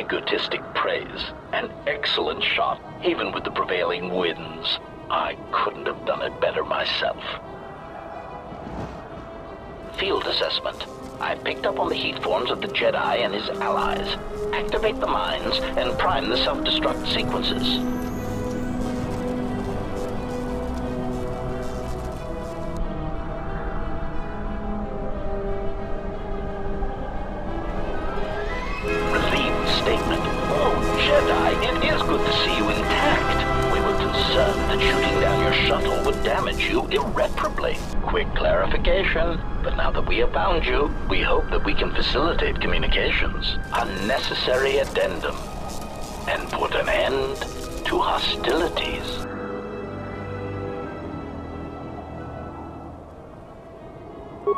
egotistic praise. An excellent shot, even with the prevailing winds. I couldn't have done it better myself. Field assessment. I picked up on the heat forms of the Jedi and his allies. Activate the mines and prime the self-destruct sequences. Relieved statement. Oh, Jedi, it is good to see you intact. We were concerned that shooting down your shuttle would damage you irreparably. Quick clarification. But now that we have found you, we hope that we can facilitate communications. Unnecessary addendum. And put an end to hostilities.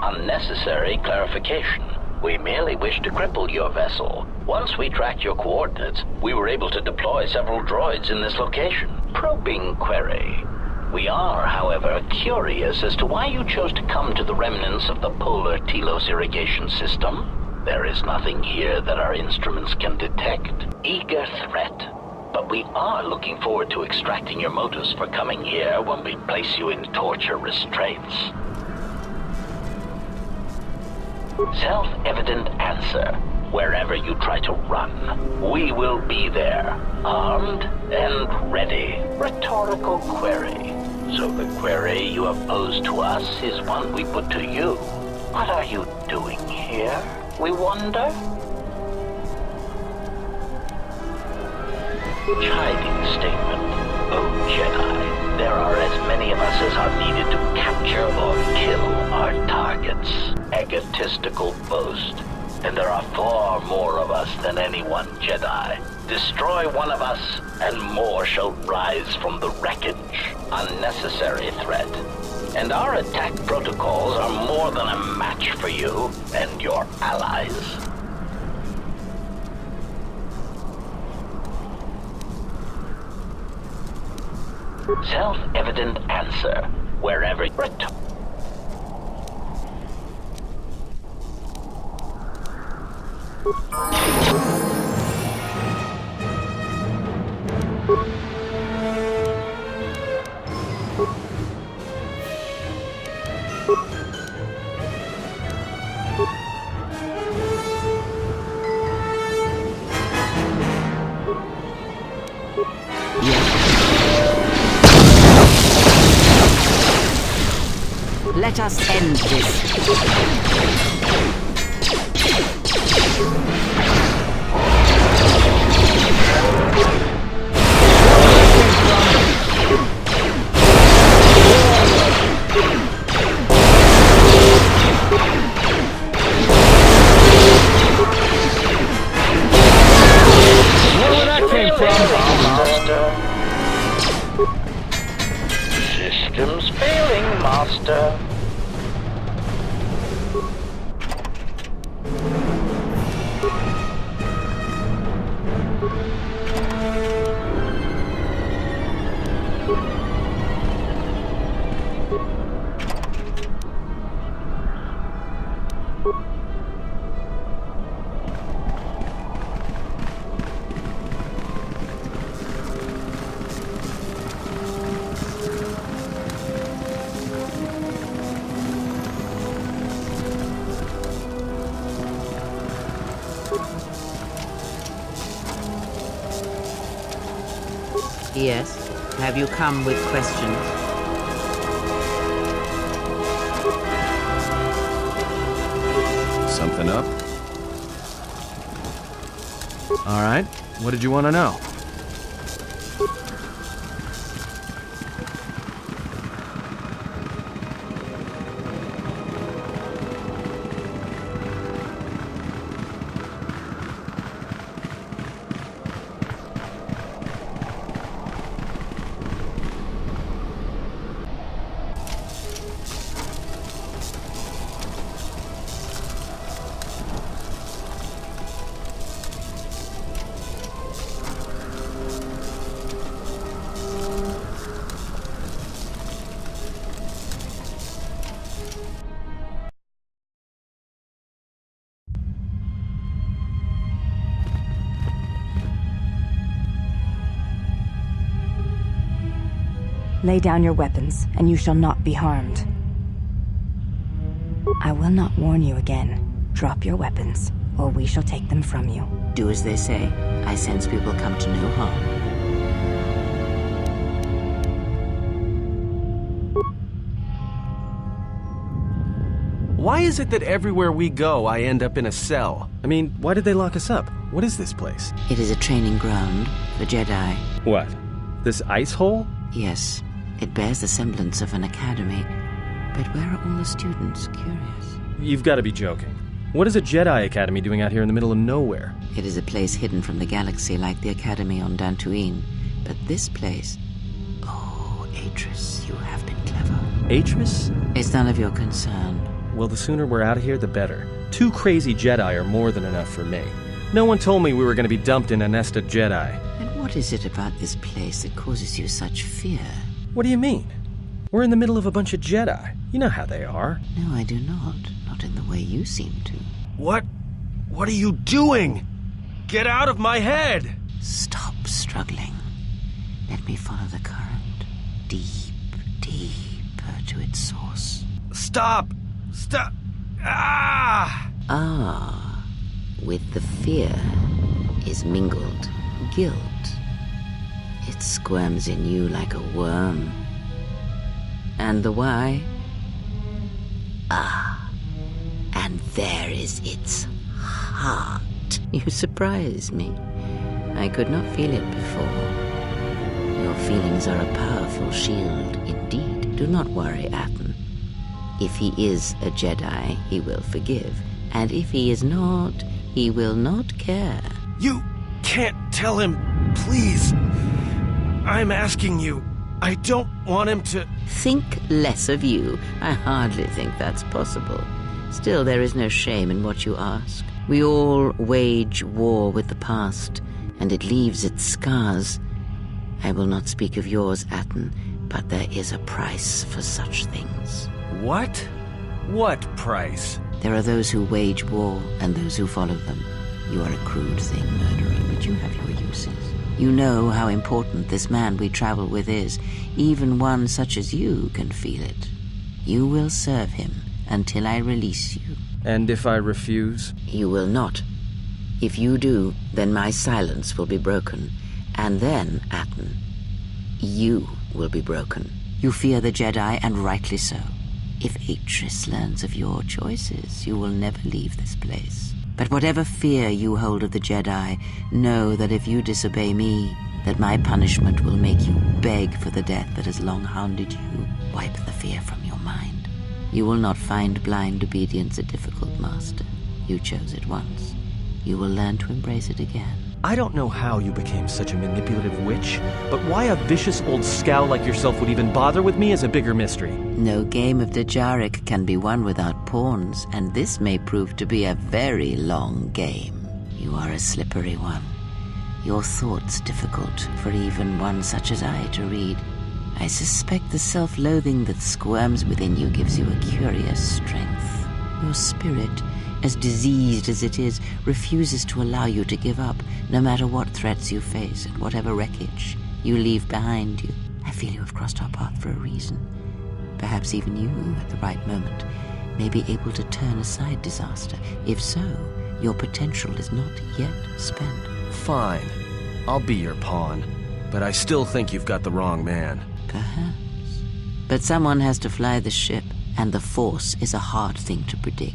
Unnecessary clarification. We merely wish to cripple your vessel. Once we tracked your coordinates, we were able to deploy several droids in this location. Probing query. We are, however, curious as to why you chose to come to the remnants of the polar Telos irrigation system. There is nothing here that our instruments can detect. Eager threat. But we are looking forward to extracting your motives for coming here when we place you in torture restraints. Self-evident answer. Wherever you try to run, we will be there, armed and ready. Rhetorical query. So the query you have posed to us is one we put to you. What are you doing here, we wonder? Chiding statement. Oh, Jedi, there are as many of us as are needed to capture or kill our targets. Egotistical boast. And there are far more of us than any one Jedi. Destroy one of us, and more shall rise from the wreckage. Unnecessary threat. And our attack protocols are more than a match for you and your allies. Self-evident answer. Wherever... Let us end this. Where that came from? Systems failing, Master. Yes. Have you come with questions? Something up? All right. What did you want to know? Lay down your weapons, and you shall not be harmed. I will not warn you again. Drop your weapons, or we shall take them from you. Do as they say. I sense we will come to no harm. Why is it that everywhere we go, I end up in a cell? I mean, why did they lock us up? What is this place? It is a training ground for Jedi. What? This ice hole? Yes, it bears the semblance of an academy. But where are all the students? Curious. You've got to be joking. What is a Jedi Academy doing out here in the middle of nowhere? It is a place hidden from the galaxy like the academy on Dantooine. But this place... Oh, Atris, you have been clever. Atris? It's none of your concern. Well, the sooner we're out of here, the better. 2 crazy Jedi are more than enough for me. No one told me we were going to be dumped in a nest of Jedi. And what is it about this place that causes you such fear? What do you mean? We're in the middle of a bunch of Jedi. You know how they are. No, I do not. Not in the way you seem to. What? What are you doing? Get out of my head! Stop struggling. Let me follow the current. Deep, deeper to its source. Stop! Stop! Ah! Ah, with the fear is mingled guilt. It squirms in you like a worm. And the why? Ah, and there is its heart. You surprise me. I could not feel it before. Your feelings are a powerful shield indeed. Do not worry, Atten. If he is a Jedi, he will forgive. And if he is not, he will not care. You can't tell him, please. I'm asking you. I don't want him to... Think less of you. I hardly think that's possible. Still, there is no shame in what you ask. We all wage war with the past, and it leaves its scars. I will not speak of yours, Atten, but there is a price for such things. What? What price? There are those who wage war and those who follow them. You are a crude thing, murderer, but you have your uses. You know how important this man we travel with is. Even one such as you can feel it. You will serve him until I release you. And if I refuse? You will not. If you do, then my silence will be broken. And then, Atten, you will be broken. You fear the Jedi, and rightly so. If Atris learns of your choices, you will never leave this place. But whatever fear you hold of the Jedi, know that if you disobey me, that my punishment will make you beg for the death that has long hounded you. Wipe the fear from your mind. You will not find blind obedience a difficult master. You chose it once. You will learn to embrace it again. I don't know how you became such a manipulative witch, but why a vicious old scowl like yourself would even bother with me is a bigger mystery. No game of Dejaric can be won without pawns, and this may prove to be a very long game. You are a slippery one. Your thoughts difficult for even one such as I to read. I suspect the self-loathing that squirms within you gives you a curious strength. Your spirit, as diseased as it is, refuses to allow you to give up, no matter what threats you face and whatever wreckage you leave behind you. I feel you have crossed our path for a reason. Perhaps even you, at the right moment, may be able to turn aside disaster. If so, your potential is not yet spent. Fine. I'll be your pawn. But I still think you've got the wrong man. Perhaps. But someone has to fly the ship, and the Force is a hard thing to predict.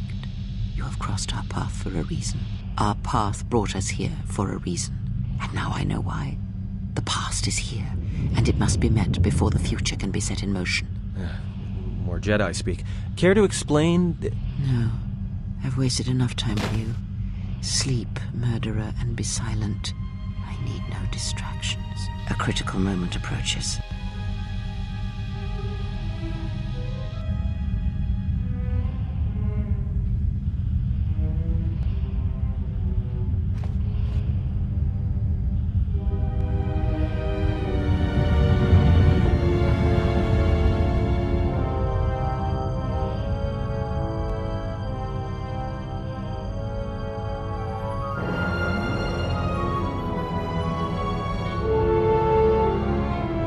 You have crossed our path for a reason. Our path brought us here for a reason. And now I know why. The past is here, and it must be met before the future can be set in motion. More Jedi speak. Care to explain? No. I've wasted enough time with you. Sleep, murderer, and be silent. I need no distractions. A critical moment approaches.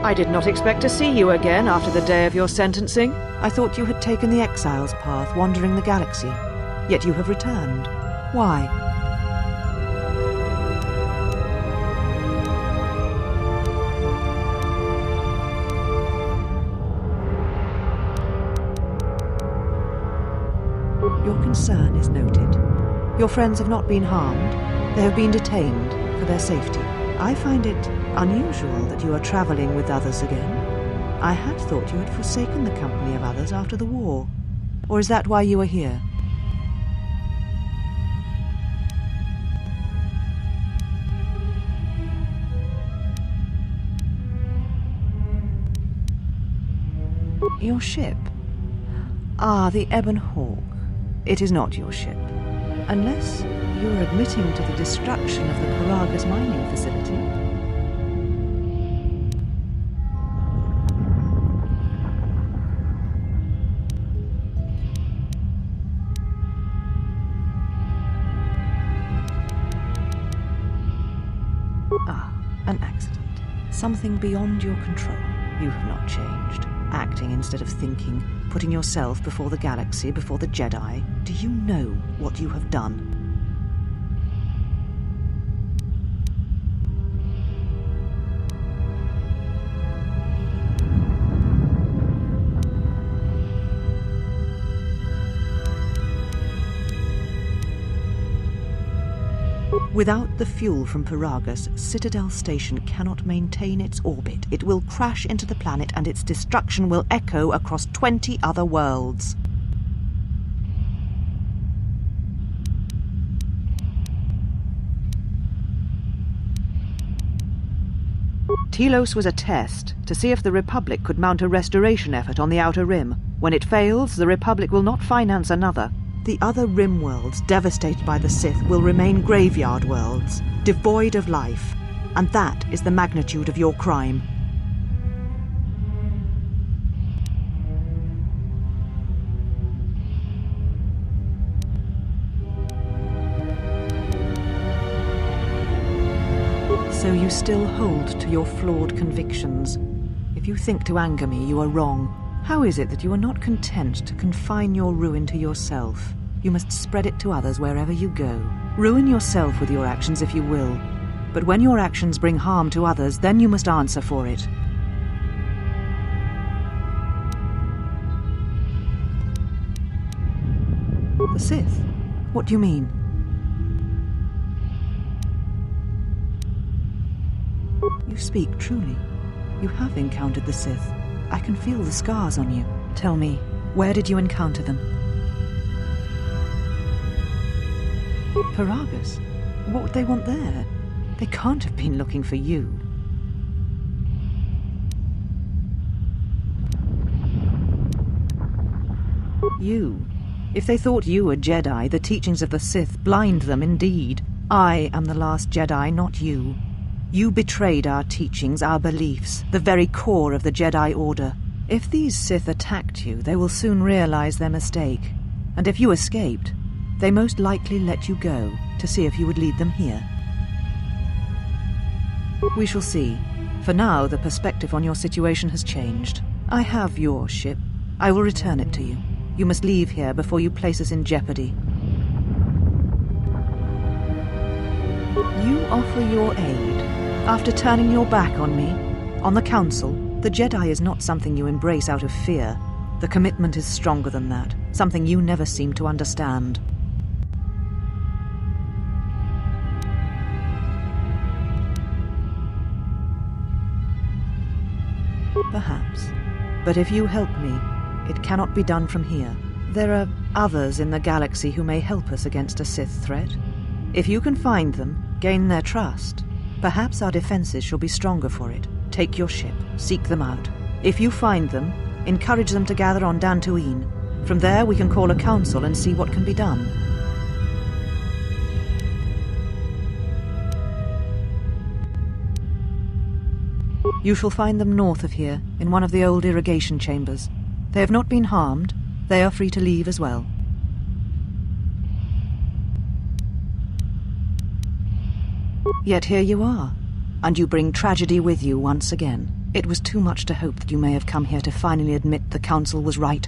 I did not expect to see you again after the day of your sentencing. I thought you had taken the exile's path, wandering the galaxy. Yet you have returned. Why? Your concern is noted. Your friends have not been harmed. They have been detained for their safety. I find it unusual that you are traveling with others again. I had thought you had forsaken the company of others after the war. Or is that why you are here? Your ship? Ah, the Ebon Hawk. It is not your ship. Unless you are admitting to the destruction of the Paragas mining facility. Ah, an accident. Something beyond your control. You have not changed. Acting instead of thinking, putting yourself before the galaxy, before the Jedi. Do you know what you have done? Without the fuel from Paragas, Citadel Station cannot maintain its orbit. It will crash into the planet and its destruction will echo across 20 other worlds. Telos was a test to see if the Republic could mount a restoration effort on the Outer Rim. When it fails, the Republic will not finance another. The other Rim worlds, devastated by the Sith, will remain graveyard worlds, devoid of life. And that is the magnitude of your crime. So you still hold to your flawed convictions. If you think to anger me, you are wrong. How is it that you are not content to confine your ruin to yourself? You must spread it to others wherever you go. Ruin yourself with your actions if you will. But when your actions bring harm to others, then you must answer for it. The Sith? What do you mean? You speak truly. You have encountered the Sith. I can feel the scars on you. Tell me, where did you encounter them? Paragas? What would they want there? They can't have been looking for you. You. If they thought you were Jedi, the teachings of the Sith blind them indeed. I am the last Jedi, not you. You betrayed our teachings, our beliefs, the very core of the Jedi Order. If these Sith attacked you, they will soon realize their mistake. And if you escaped, they most likely let you go to see if you would lead them here. We shall see. For now, the perspective on your situation has changed. I have your ship. I will return it to you. You must leave here before you place us in jeopardy. You offer your aid. After turning your back on me, on the Council, the Jedi is not something you embrace out of fear. The commitment is stronger than that, something you never seem to understand. Perhaps. But if you help me, it cannot be done from here. There are others in the galaxy who may help us against a Sith threat. If you can find them, gain their trust, perhaps our defenses shall be stronger for it. Take your ship, seek them out. If you find them, encourage them to gather on Dantooine. From there we can call a council and see what can be done. You shall find them north of here, in one of the old irrigation chambers. They have not been harmed. They are free to leave as well. Yet here you are, and you bring tragedy with you once again. It was too much to hope that you may have come here to finally admit the Council was right.